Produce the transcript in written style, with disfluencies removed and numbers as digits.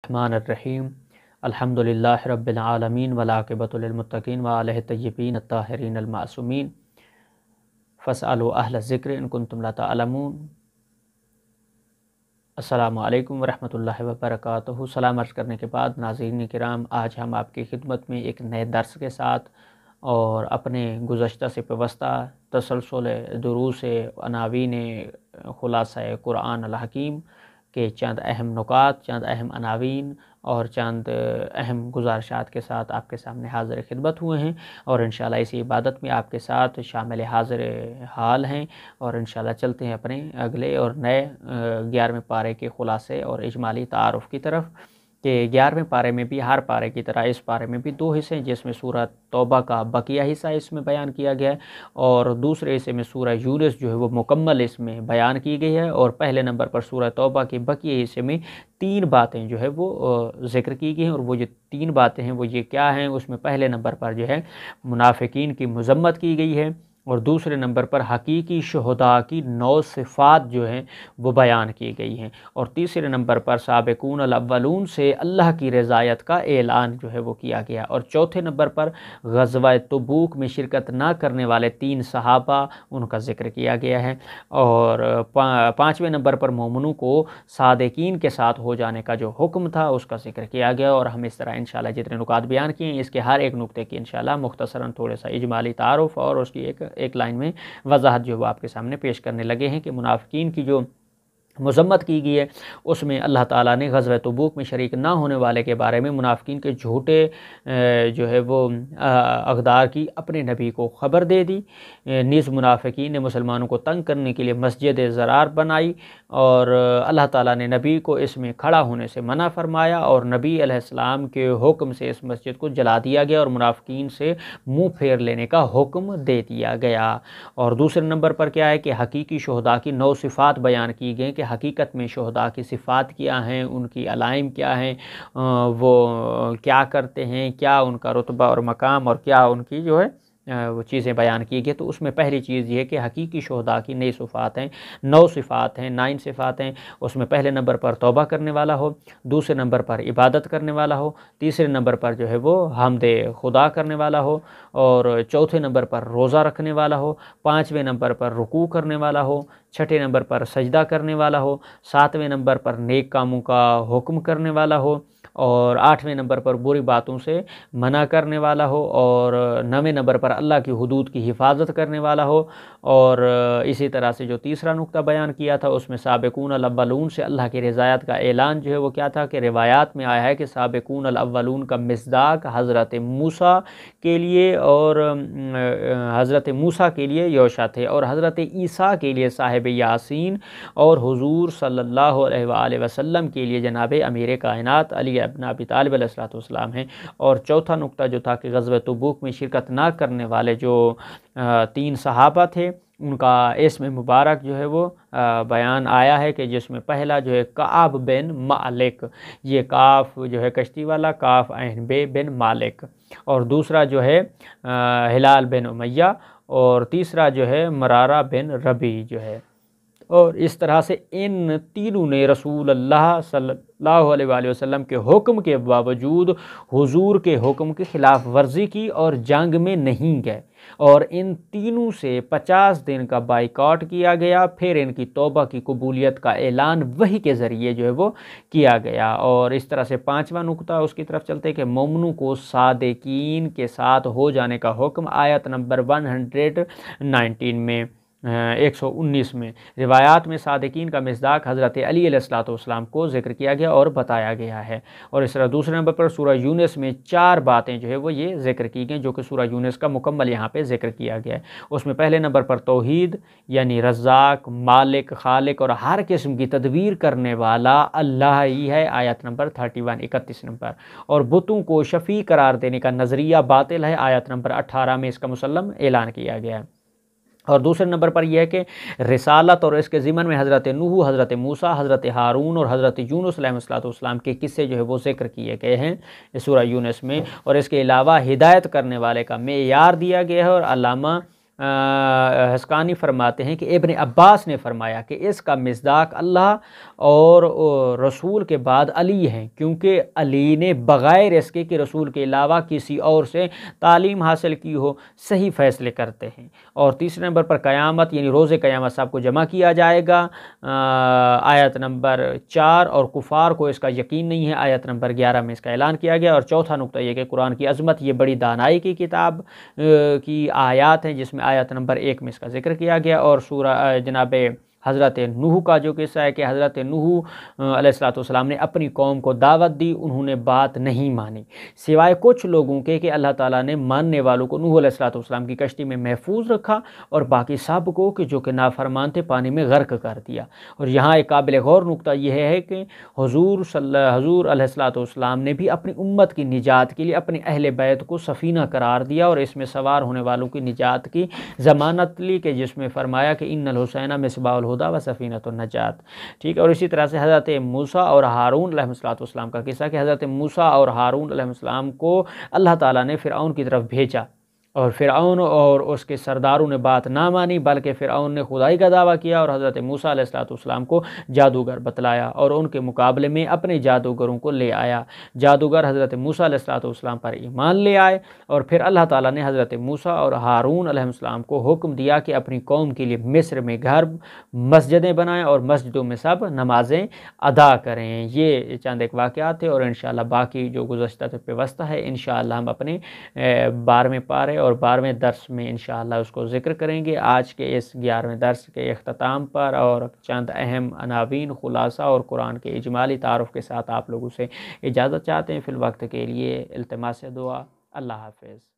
الرحمن الرحیم الحمدللہ رب العالمین والعاقبۃ للمتقین وآلہ الطیبین الطاہرین المعصومین فاسألوا اہل الذکر ان کنتم لا تعلمون۔ السلام علیکم ورحمۃ اللہ وبرکاتہ۔ سلام عرض کرنے کے بعد ناظرین کرام، آج ہم آپ کی خدمت میں ایک نئے درس کے ساتھ اور اپنے گزشتہ سے پیوستہ تسلسل دروس عناوین خلاصہ قرآن الحکیم کے چند اہم نکات، چند اہم عناوین اور چند اہم گزارشات کے ساتھ آپ کے سامنے حاضر خدمت ہوئے ہیں، اور انشاءاللہ اسی عبادت میں آپ کے ساتھ شامل حاضر حال ہیں، اور انشاءاللہ چلتے ہیں اپنے اگلے اور نئے 11ویں پارے کے خلاصے اور اجمالی تعارف کی طرف، کہ 11ویں پارے میں بھی ہر پارے کی طرح اس پارے میں بھی دو حصے ہیں، جس میں سورہ توبہ کا بقیہ حصہ اس میں بیان کیا گیا ہے، اور دوسرے حصے میں سورہ یونس جو ہے وہ مکمل اس میں بیان کی گئی ہے، اور پہلے نمبر پر سورہ توبہ کے بقیہ حصے میں 3 باتیں جو ہے وہ ذکر کی گئی ہیں، اور وہ جو 3 باتیں ہیں وہ یہ کیا ہیں؟ اس میں پہلے نمبر پر جو ہے منافقین کی مذمت کی گئی ہے، اور دوسرے نمبر پر حقیقی شہداء کی 9 صفات جو ہیں وہ بیان کی گئی ہیں، اور تیسرے نمبر پر سابقون الاولون سے اللہ کی رضایت کا اعلان جو ہے وہ کیا گیا، اور چوتھے نمبر پر غزوہ تبوک میں شرکت نہ کرنے والے 3 صحابہ ان کا ذکر کیا گیا ہے، اور 5ویں نمبر پر مومنوں کو صادقین کے ساتھ ہو جانے کا جو حکم تھا اس کا ذکر کیا گیا، اور ہم اس طرح انشاءاللہ جتنے نکات بیان کیے ہیں اس کے ہر ایک نکتے کی انشاءاللہ مختصراً تھوڑے سا اجمالی تعارف اور اس کی ایک لائن میں وضاحت جو وہ آپ کے سامنے پیش کرنے لگے ہیں، کہ منافقین کی جو مذمت کی گئی ہے اس میں اللہ تعالیٰ نے غزوہ تبوک میں شریک نہ ہونے والے کے بارے میں منافقین کے جھوٹے جو ہے وہ اقدار کی اپنے نبی کو خبر دے دی، نیز منافقین نے مسلمانوں کو تنگ کرنے کے لیے مسجد ضرار بنائی، اور اللہ تعالیٰ نے نبی کو اس میں کھڑا ہونے سے منع فرمایا، اور نبی علیہ السلام کے حکم سے اس مسجد کو جلا دیا گیا اور منافقین سے منہ پھیر لینے کا حکم دے دیا گیا۔ اور دوسرے نمبر پر کیا ہے کہ حقیقی شہداء کی 9 صفات بیان کی گئیں، کہ حقیقت میں شہداء کی صفات کیا ہیں، ان کی علائم کیا ہیں، وہ کیا کرتے ہیں، کیا ان کا رتبہ اور مقام، اور کیا ان کی جو ہے وہ چیزیں بیان کی گئی۔ تو اس میں پہلی چیز یہ ہے کہ حقیقی شہداء کی 9 صفات ہیں، 9 صفات ہیں۔ اس میں پہلے نمبر پر توبہ کرنے والا ہو، دوسرے نمبر پر عبادت کرنے والا ہو، تیسرے نمبر پر جو ہے وہ حمد خدا کرنے والا ہو، اور چوتھے نمبر پر روزہ رکھنے والا ہو، 5ویں نمبر پر رکوع کرنے والا ہو، 6ٹھے نمبر پر سجدہ کرنے والا ہو، 7ویں نمبر پر نیک کاموں کا حکم کرنے والا ہو، اور 8ویں نمبر پر بری باتوں سے منع کرنے والا ہو، اور 9ویں نمبر پر اللہ کی حدود کی حفاظت کرنے والا ہو، اور اسی طرح سے جو تیسرا نقطہ بیان کیا تھا اس میں سابقون الاولون سے اللہ کی رضایت کا اعلان جو ہے وہ کیا تھا، کہ روایات میں آیا ہے کہ سابقون الاولون کا مصداق حضرت موسیٰ کے لیے اور حضرت موسیٰ کے لیے یوشع تھے، اور حضرت عیسیٰ کے لیے صاحب یاسین، اور حضور صلی اللہ علیہ وآلہ وسلم کے لیے جناب امیر کائنات علی ابن ابی طالب علیہ السلام ہیں۔ اور چوتھا نقطہ جو تھا کہ غزوہ تبوک میں شرکت نہ کرنے والے جو 3 صحابہ تھے ان کا اسم مبارک جو ہے وہ بیان آیا ہے، کہ جس میں پہلا جو ہے کعب بن مالک، یہ کاف جو ہے کشتی والا، کاف عین بے بن مالک، اور دوسرا جو ہے ہلال بن امیہ، اور تیسرا جو ہے مرارہ بن ربی جو ہے۔ اور اس طرح سے ان تینوں نے رسول اللہ صلی اللہ علیہ وآلہ وسلم کے حکم کے باوجود حضور کے حکم کی خلاف ورزی کی اور جنگ میں نہیں گئے، اور ان تینوں سے 50 دن کا بائیکاٹ کیا گیا، پھر ان کی توبہ کی قبولیت کا اعلان وحی کے ذریعے جو ہے وہ کیا گیا۔ اور اس طرح سے 5واں نقطہ اس کی طرف چلتے کہ مومنوں کو صادقین کے ساتھ ہو جانے کا حکم آیت نمبر 119 میں 119 میں روایات میں صادقین کا مصداق حضرت علی علیہ السلام کو ذکر کیا گیا اور بتایا گیا ہے۔ اور اس طرح دوسرے نمبر پر سورہ یونس میں 4 باتیں جو ہے وہ یہ ذکر کی گئیں، جو کہ سورہ یونس کا مکمل یہاں پہ ذکر کیا گیا ہے۔ اس میں پہلے نمبر پر توحید یعنی رزاق، مالک، خالق اور ہر قسم کی تدبیر کرنے والا اللہ ہی ہے، آیت نمبر 31 نمبر، اور بتوں کو شفیع قرار دینے کا نظریہ باطل ہے، آیت نمبر 18 میں اس کا مسلم اعلان کیا گیا ہے۔ اور دوسرے نمبر پر یہ ہے کہ رسالت اور اس کے ضمن میں حضرت نوح، حضرت موسیٰ، حضرت ہارون اور حضرت یونس علیہ السلام کے قصے جو ہے وہ ذکر کیے گئے ہیں سورہ یونس میں، اور اس کے علاوہ ہدایت کرنے والے کا معیار دیا گیا ہے، اور علامہ حسقانی فرماتے ہیں کہ ابن عباس نے فرمایا کہ اس کا مصداق اللہ اور رسول کے بعد علی ہیں، کیونکہ علی نے بغیر اس کے کہ رسول کے علاوہ کسی اور سے تعلیم حاصل کی ہو صحیح فیصلے کرتے ہیں۔ اور تیسرے نمبر پر قیامت یعنی روز قیامت سب کو جمع کیا جائے گا، آیت نمبر 4، اور کفار کو اس کا یقین نہیں ہے، آیت نمبر 11 میں اس کا اعلان کیا گیا۔ اور چوتھا نقطہ یہ کہ قرآن کی عظمت، یہ بڑی دانائی کی کتاب کی آیات ہیں، جس میں آیت نمبر 1 میں اس کا ذکر کیا گیا۔ اور سورہ جناب حضرت نوح کا جو قصہ ہے کہ حضرت نوح علیہ السلام نے اپنی قوم کو دعوت دی، انہوں نے بات نہیں مانی، سوائے کچھ لوگوں کے کہ اللہ تعالیٰ نے ماننے والوں کو نوح علیہ السلام کی کشتی میں محفوظ رکھا، اور باقی سب کو کہ جو کہ نافرمان تھے پانی میں غرق کر دیا۔ اور یہاں ایک قابل غور نقطہ یہ ہے کہ حضور علیہ السلام نے بھی اپنی امت کی نجات کے لیے اپنے اہل بیت کو سفینہ قرار دیا، اور اس میں سوار ہونے والوں کی نجات کی ضمانت لی، کہ جس میں فرمایا کہ ان الحسین مصباح الہدی و سفینۃ النجات، ٹھیک ہے۔ اور اسی طرح سے حضرت موسیٰ اور ہارون علیہ السلام کا قصہ کہ حضرت موسیٰ اور ہارون علیہ السلام کو اللہ تعالیٰ نے فرعون کی طرف بھیجا، اور فرعون اور اس کے سرداروں نے بات نہ مانی، بلکہ فرعون نے خدائی کا دعویٰ کیا، اور حضرت موسیٰ علیہ السلام کو جادوگر بتلایا، اور ان کے مقابلے میں اپنے جادوگروں کو لے آیا۔ جادوگر حضرت موسیٰ علیہ السلام پر ایمان لے آئے، اور پھر اللہ تعالیٰ نے حضرت موسیٰ اور ہارون علیہ السلام کو حکم دیا کہ اپنی قوم کے لیے مصر میں گھر مسجدیں بنائیں، اور مسجدوں میں سب نمازیں ادا کریں۔ یہ چند ایک واقعات تھے، اور انشاءاللہ باقی جو گزشتہ پیوستہ ہے انشاءاللہ ہم اپنے 12ویں پارے اور 12ویں درس میں انشاءاللہ اس کو ذکر کریں گے۔ آج کے اس 11ویں درس کے اختتام پر اور چند اہم عناوین، خلاصہ اور قرآن کے اجمالی تعارف کے ساتھ آپ لوگوں سے اجازت چاہتے ہیں۔ فی الوقت کے لیے التماس دعا، اللہ حافظ۔